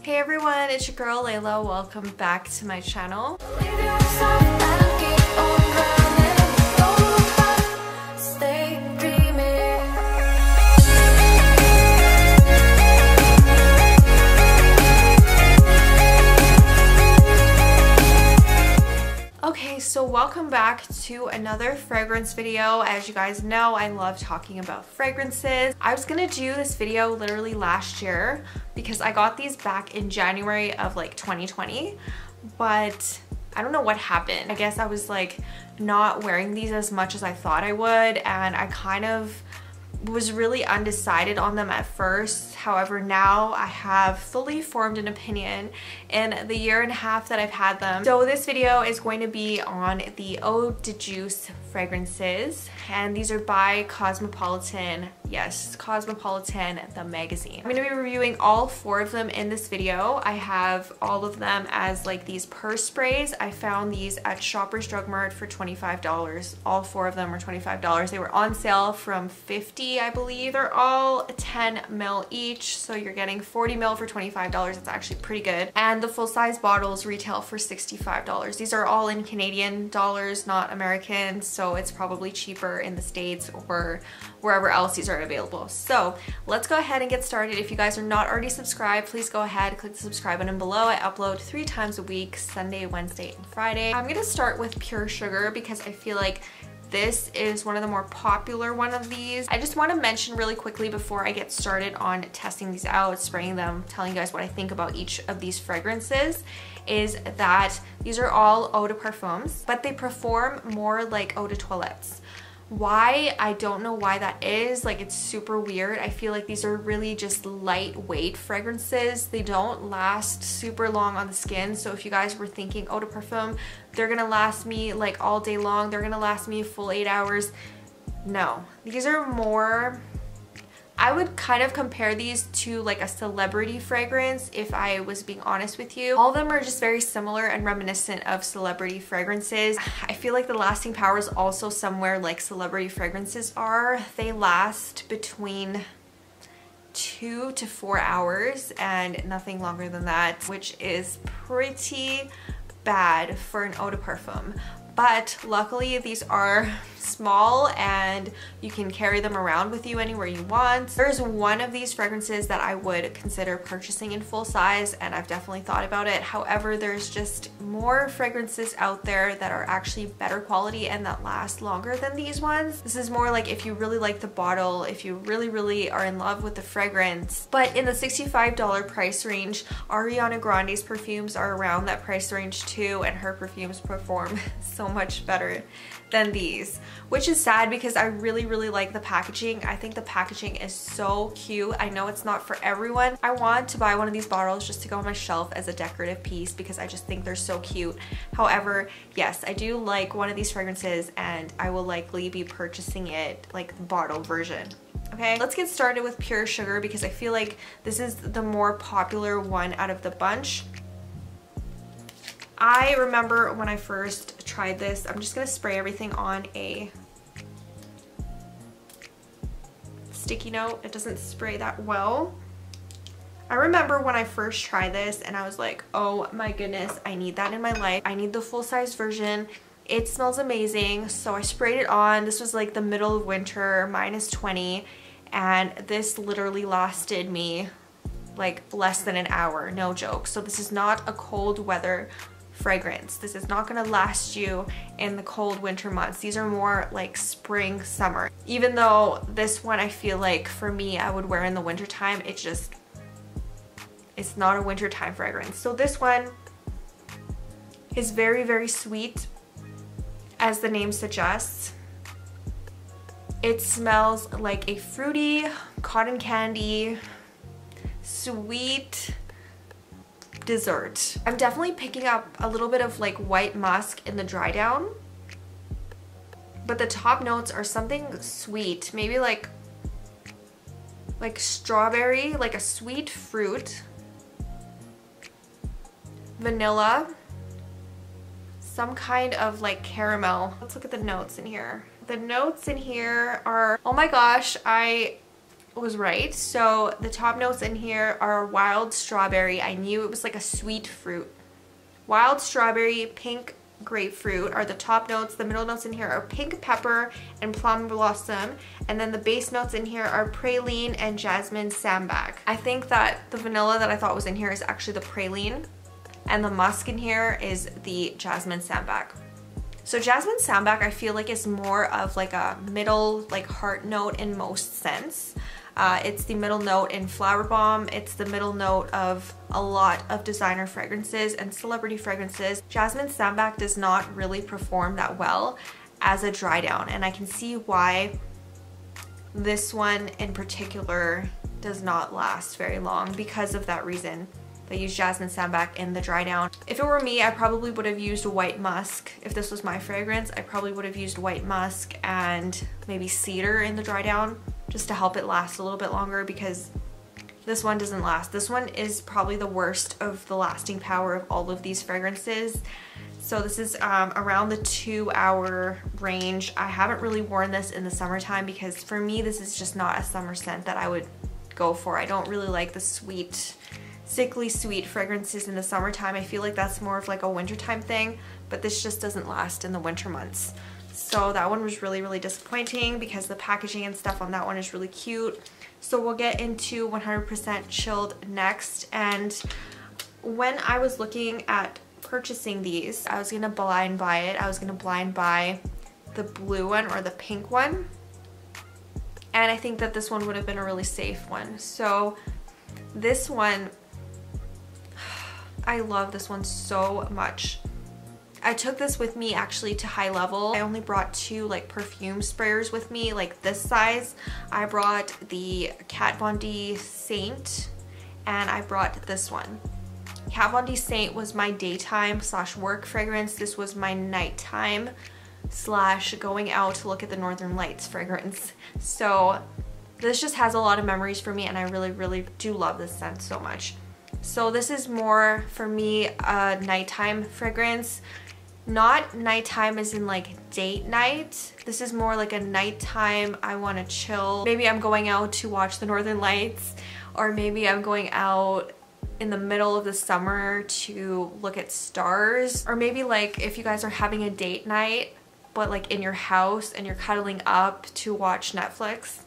Hey everyone, it's your girl Layla. Welcome back to my channel. Okay, so welcome back to another fragrance video. As you guys know, I love talking about fragrances. I was gonna do this video literally last year because I got these back in January of like 2020, but I don't know what happened. I guess I was like not wearing these as much as I thought I would, and I kind of was really undecided on them at first. However, now I have fully formed an opinion in the year and a half that I've had them. So this video is going to be on the Eau de Juice fragrances, and these are by Cosmopolitan. Yes, Cosmopolitan, the magazine. I'm going to be reviewing all 4 of them in this video. I have all of them as like these purse sprays. I found these at Shoppers Drug Mart for $25. All 4 of them were $25. They were on sale from $50, I believe. They're all 10 ml each, so you're getting 40 ml for $25. It's actually pretty good. And the full-size bottles retail for $65. These are all in Canadian dollars, not American, so it's probably cheaper in the States or wherever else these are available. So let's go ahead and get started. If you guys are not already subscribed, please go ahead, click the subscribe button below. I upload 3 times a week, Sunday, Wednesday, and Friday. I'm gonna start with Pure Sugar because I feel like this is one of the more popular one of these. I just want to mention really quickly before I get started on testing these out, spraying them, telling you guys what I think about each of these fragrances, is that these are all eau de parfums, but they perform more like eau de toilettes. Why? I don't know why that is. Like, it's super weird. I feel like these are really just lightweight fragrances. They don't last super long on the skin. So if you guys were thinking eau de parfum, they're gonna last me like all day long, they're gonna last me a full 8 hours. No, these are more, I would kind of compare these to like a celebrity fragrance if I was being honest with you. All of them are just very similar and reminiscent of celebrity fragrances. I feel like the lasting power is also somewhere like celebrity fragrances are. They last between 2 to 4 hours and nothing longer than that, which is pretty bad for an eau de parfum. But luckily these are small and you can carry them around with you anywhere you want. There's one of these fragrances that I would consider purchasing in full size, and I've definitely thought about it. However, there's just more fragrances out there that are actually better quality and that last longer than these ones. This is more like if you really like the bottle, if you really are in love with the fragrance. But in the $65 price range, Ariana Grande's perfumes are around that price range too, and her perfumes perform so much better than these, which is sad because I really like the packaging. I think the packaging is so cute. I know it's not for everyone. I want to buy one of these bottles just to go on my shelf as a decorative piece because I just think they're so cute. However, yes, I do like one of these fragrances and I will likely be purchasing it like the bottle version. Okay, let's get started with Pure Sugar because I feel like this is the more popular one out of the bunch. I remember when I first tried this, I'm just gonna spray everything on a sticky note. It doesn't spray that well. I remember when I first tried this and I was like, oh my goodness, I need that in my life. I need the full-size version. It smells amazing. So I sprayed it on. This was like the middle of winter, -20, and this literally lasted me like less than an hour, no joke. So this is not a cold weather fragrance. This is not gonna last you in the cold winter months. These are more like spring, summer. Even though this one I feel like for me I would wear in the winter time, it's not a wintertime fragrance. So this one is very sweet, as the name suggests. It smells like a fruity cotton candy, sweet dessert. I'm definitely picking up a little bit of like white musk in the dry down, but the top notes are something sweet, maybe like strawberry, like a sweet fruit, vanilla, some kind of like caramel. Let's look at the notes in here. The notes in here are, oh my gosh, I was right. So the top notes in here are wild strawberry. I knew it was like a sweet fruit. Wild strawberry, pink grapefruit are the top notes. The middle notes in here are pink pepper and plum blossom, and then the base notes in here are praline and jasmine sambac. I think that the vanilla that I thought was in here is actually the praline, and the musk in here is the jasmine sambac. So jasmine sambac I feel like is more of like a middle like heart note in most scents. It's the middle note in Flower Bomb. It's the middle note of a lot of designer fragrances and celebrity fragrances. Jasmine sambac does not really perform that well as a dry down, and I can see why this one in particular does not last very long because of that reason. They use jasmine sambac in the dry down. If it were me, I probably would have used white musk. If this was my fragrance, I probably would have used white musk and maybe cedar in the dry down, just to help it last a little bit longer, because this one doesn't last. This one is probably the worst of the lasting power of all of these fragrances. So this is around the 2-hour range. I haven't really worn this in the summertime because for me this is just not a summer scent that I would go for. I don't really like the sweet, sickly sweet fragrances in the summertime. I feel like that's more of like a wintertime thing, but this just doesn't last in the winter months. So that one was really, really disappointing because the packaging and stuff on that one is really cute. So we'll get into 100% Chilled next. And when I was looking at purchasing these, I was gonna blind buy it. I was gonna blind buy the blue one or the pink one. And I think that this one would have been a really safe one. So this one, I love this one so much. I took this with me actually to High Level. I only brought 2 like perfume sprayers with me, like this size. I brought the Kat Von D Saint and I brought this one. Kat Von D Saint was my daytime / work fragrance. This was my nighttime / going out to look at the Northern Lights fragrance. So this just has a lot of memories for me, and I really, really do love this scent so much. So this is more for me a nighttime fragrance. Not nighttime as in like date night. This is more like a nighttime, I want to chill. Maybe I'm going out to watch the Northern Lights, or maybe I'm going out in the middle of the summer to look at stars. Or maybe like if you guys are having a date night, but like in your house and you're cuddling up to watch Netflix.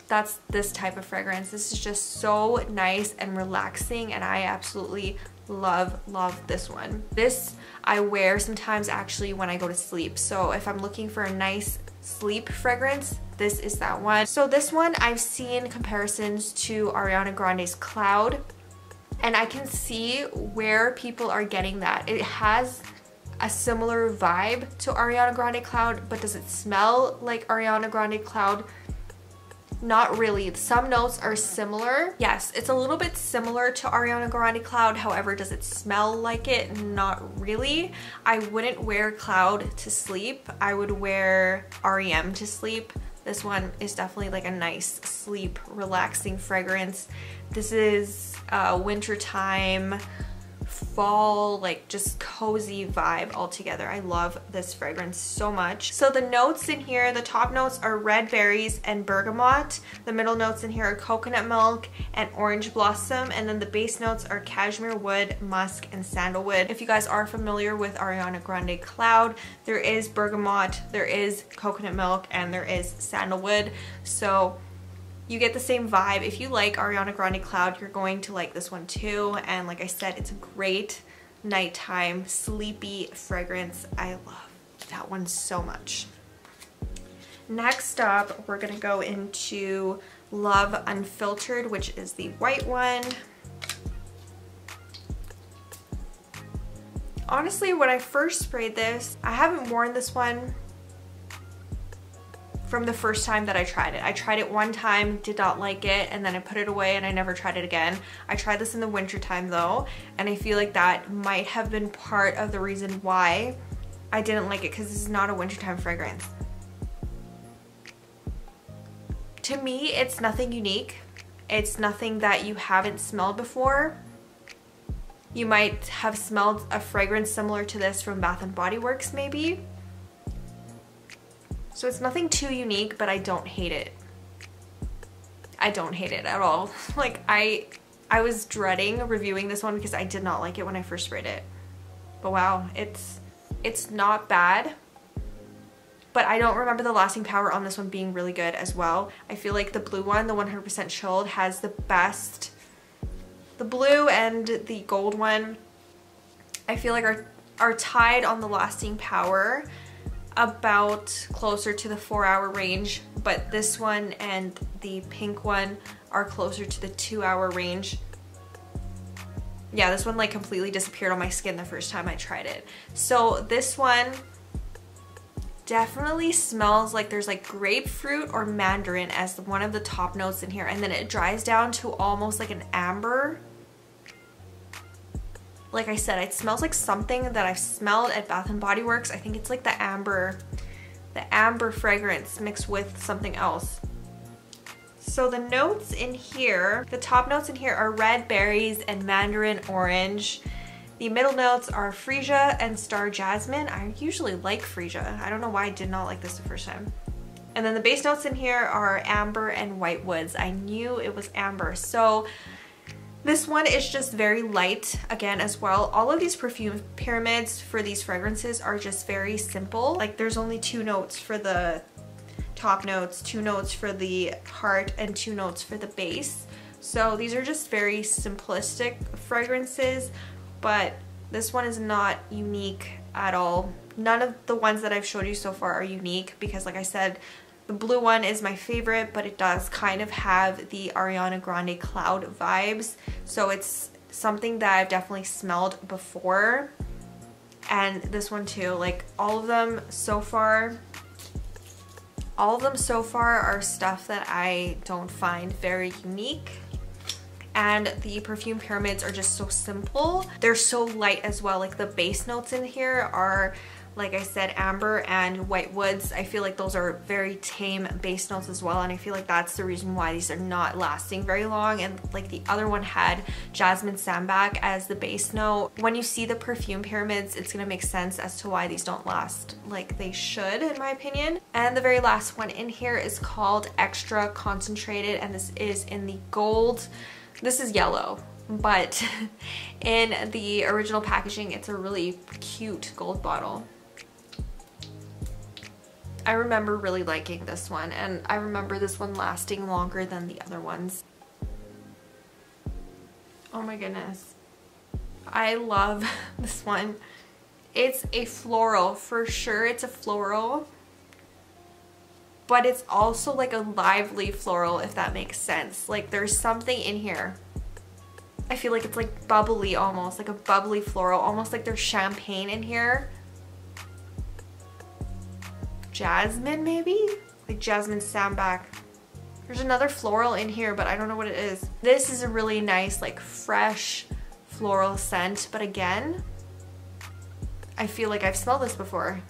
That's this type of fragrance. This is just so nice and relaxing, and I absolutely love this one. This I wear sometimes actually when I go to sleep. So if I'm looking for a nice sleep fragrance, this is that one. So this one I've seen comparisons to Ariana Grande's Cloud, and I can see where people are getting that. It has a similar vibe to Ariana Grande Cloud, but does it smell like Ariana Grande Cloud? Not really. Some notes are similar. Yes, it's a little bit similar to Ariana Grande Cloud. However, does it smell like it? Not really. I wouldn't wear Cloud to sleep. I would wear REM to sleep. This one is definitely like a nice sleep, relaxing fragrance. This is wintertime, fall, like just cozy vibe altogether. I love this fragrance so much. So the notes in here, the top notes are red berries and bergamot. The middle notes in here are coconut milk and orange blossom, and then the base notes are cashmere wood, musk, and sandalwood. If you guys are familiar with Ariana Grande Cloud, there is bergamot, there is coconut milk, and there is sandalwood. So you get the same vibe. If you like Ariana Grande Cloud, you're going to like this one too. And like I said, it's a great nighttime, sleepy fragrance. I love that one so much. Next up, we're gonna go into Love Unfiltered, which is the white one. Honestly, when I first sprayed this, I haven't worn this one from the first time that I tried it. I tried it one time, did not like it, and then I put it away and I never tried it again. I tried this in the winter time though, and I feel like that might have been part of the reason why I didn't like it, because this is not a wintertime fragrance. To me, it's nothing unique. It's nothing that you haven't smelled before. You might have smelled a fragrance similar to this from Bath & Body Works maybe. So it's nothing too unique, but I don't hate it. I don't hate it at all. Like I was dreading reviewing this one because I did not like it when I first sprayed it. But wow, it's not bad. But I don't remember the lasting power on this one being really good as well. I feel like the blue one, the 100% chilled, has the best. The blue and the gold one, I feel like are tied on the lasting power, about closer to the 4-hour range. But this one and the pink one are closer to the 2-hour range. Yeah, this one like completely disappeared on my skin the first time I tried it. So this one definitely smells like there's like grapefruit or mandarin as one of the top notes in here, and then it dries down to almost like an amber. Like I said, it smells like something that I've smelled at Bath and Body Works. I think it's like the amber fragrance mixed with something else. So the notes in here, the top notes in here are red berries and mandarin orange. The middle notes are freesia and star jasmine. I usually like freesia. I don't know why I did not like this the first time. And then the base notes in here are amber and white woods. I knew it was amber. So this one is just very light again as well. All of these perfume pyramids for these fragrances are just very simple. Like there's only 2 notes for the top notes, 2 notes for the heart, and 2 notes for the base. So these are just very simplistic fragrances. But this one is not unique at all. None of the ones that I've showed you so far are unique because, like I said, the blue one is my favorite, but it does kind of have the Ariana Grande Cloud vibes. So it's something that I've definitely smelled before. And this one too, like all of them so far are stuff that I don't find very unique. And the perfume pyramids are just so simple. They're so light as well. Like the base notes in here are, like I said, amber and white woods. I feel like those are very tame base notes as well. And I feel like that's the reason why these are not lasting very long. And like the other one had jasmine sambac as the base note. When you see the perfume pyramids, it's gonna make sense as to why these don't last like they should, in my opinion. And the very last one in here is called Extra Concentrated, and this is in the gold. This is yellow, but in the original packaging, it's a really cute gold bottle. I remember really liking this one, and I remember this one lasting longer than the other ones. Oh my goodness. I love this one. It's a floral, for sure it's a floral, but it's also like a lively floral, if that makes sense. Like there's something in here. I feel like it's like bubbly almost, like a bubbly floral, almost like there's champagne in here. Jasmine maybe? Like jasmine sambac. There's another floral in here, but I don't know what it is. This is a really nice, like fresh floral scent, but again, I feel like I've smelled this before.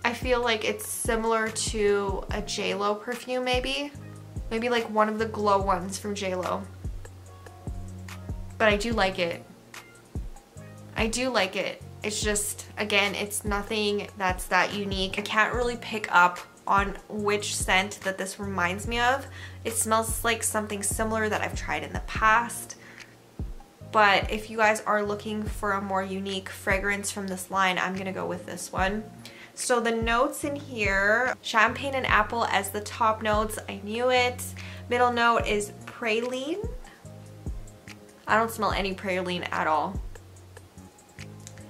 I feel like it's similar to a J.Lo perfume maybe. Maybe like one of the glow ones from J.Lo. But I do like it. I do like it. It's just, again, it's nothing that's that unique. I can't really pick up on which scent that this reminds me of. It smells like something similar that I've tried in the past. But if you guys are looking for a more unique fragrance from this line, I'm gonna go with this one. So the notes in here, champagne and apple as the top notes. I knew it. Middle note is praline. I don't smell any praline at all.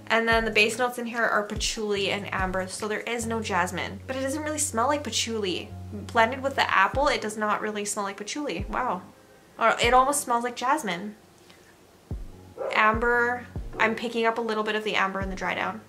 And then the base notes in here are patchouli and amber, so there is no jasmine. But it doesn't really smell like patchouli. Blended with the apple, it does not really smell like patchouli. Wow. Or it almost smells like jasmine. Amber, I'm picking up a little bit of the amber in the dry down.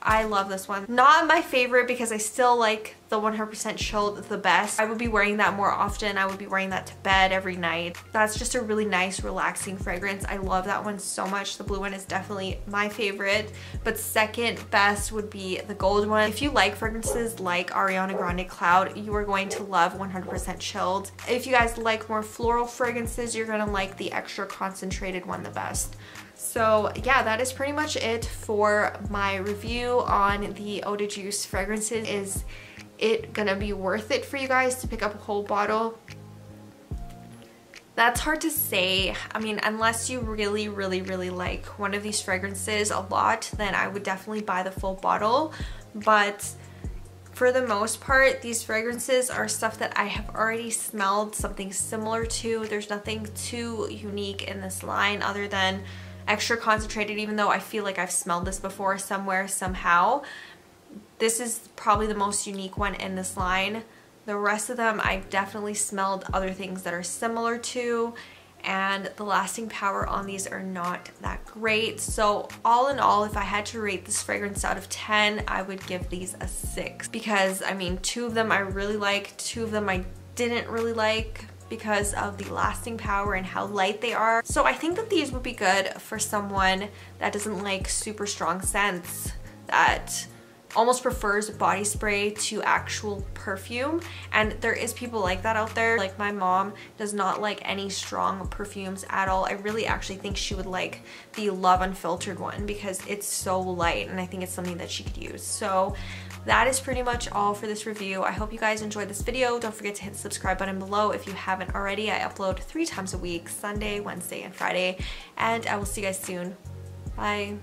I love this one. Not my favorite because I still like the 100% chilled the best. I would be wearing that more often. I would be wearing that to bed every night. That's just a really nice, relaxing fragrance. I love that one so much. The blue one is definitely my favorite, but second best would be the gold one. If you like fragrances like Ariana Grande Cloud, you are going to love 100% chilled. If you guys like more floral fragrances, you're gonna like the extra concentrated one the best. So yeah, that is pretty much it for my review on the Eau de Juice fragrances. Is it gonna be worth it for you guys to pick up a whole bottle? That's hard to say. I mean, unless you really like one of these fragrances a lot, then I would definitely buy the full bottle. But for the most part, these fragrances are stuff that I have already smelled something similar to. There's nothing too unique in this line other than extra concentrated, even though I feel like I've smelled this before somewhere, somehow. This is probably the most unique one in this line. The rest of them, I've definitely smelled other things that are similar to, and the lasting power on these are not that great. So all in all, if I had to rate this fragrance out of 10, I would give these a 6, because I mean, 2 of them I really like, 2 of them I didn't really like because of the lasting power and how light they are. So I think that these would be good for someone that doesn't like super strong scents, that almost prefers body spray to actual perfume. And there is people like that out there. Like my mom does not like any strong perfumes at all. I really actually think she would like the Love Unfiltered one because it's so light, and I think it's something that she could use. So that is pretty much all for this review. I hope you guys enjoyed this video. Don't forget to hit the subscribe button below if you haven't already. I upload 3 times a week, Sunday, Wednesday, and Friday. And I will see you guys soon. Bye.